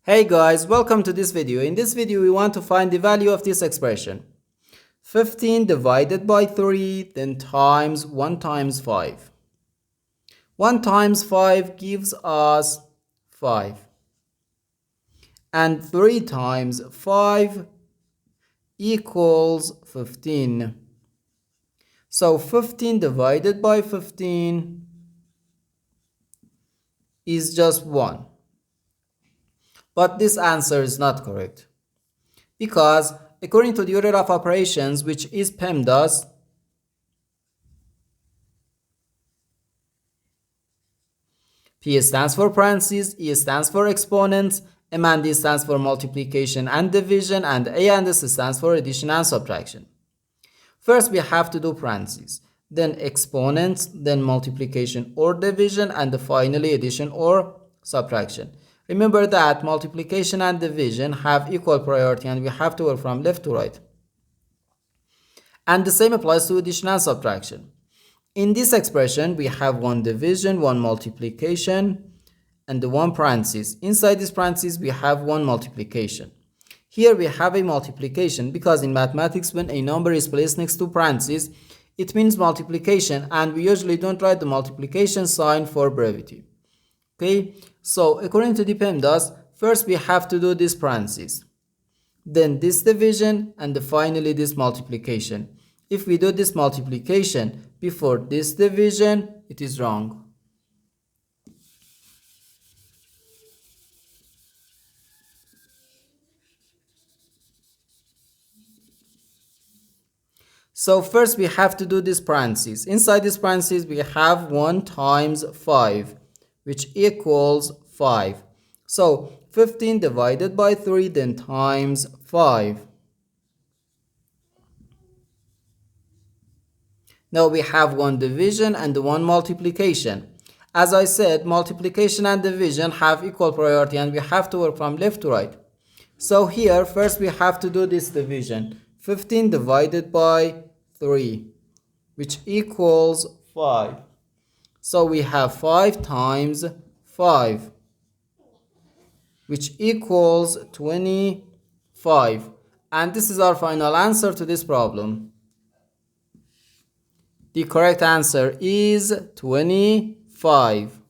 Hey guys, welcome to this video. In this video, we want to find the value of this expression. 15 divided by 3, then times 1 times 5. 1 times 5 gives us 5. And 3 times 5 equals 15. So 15 divided by 15 is just 1. But this answer is not correct, because according to the order of operations, which is PEMDAS, P stands for parentheses, E stands for exponents, M and D stands for multiplication and division, and A and S stands for addition and subtraction. First we have to do parentheses, then exponents, then multiplication or division, and finally addition or subtraction. Remember that multiplication and division have equal priority and we have to work from left to right. And the same applies to addition and subtraction. In this expression, we have one division, one multiplication, and the one parenthesis. Inside this parenthesis, we have one multiplication. Here we have a multiplication because in mathematics, when a number is placed next to parentheses, it means multiplication, and we usually don't write the multiplication sign for brevity. Okay, so according to the PEMDAS, first we have to do this parentheses, then this division, and finally this multiplication. If we do this multiplication before this division, it is wrong. So first we have to do this parentheses. Inside this parentheses, we have 1 times 5. Which equals 5. So 15 divided by 3, then times 5. Now we have one division and one multiplication. As I said, multiplication and division have equal priority and we have to work from left to right. So here first we have to do this division. 15 divided by 3, which equals 5. So we have 5 times 5, which equals 25. And this is our final answer to this problem. The correct answer is 25.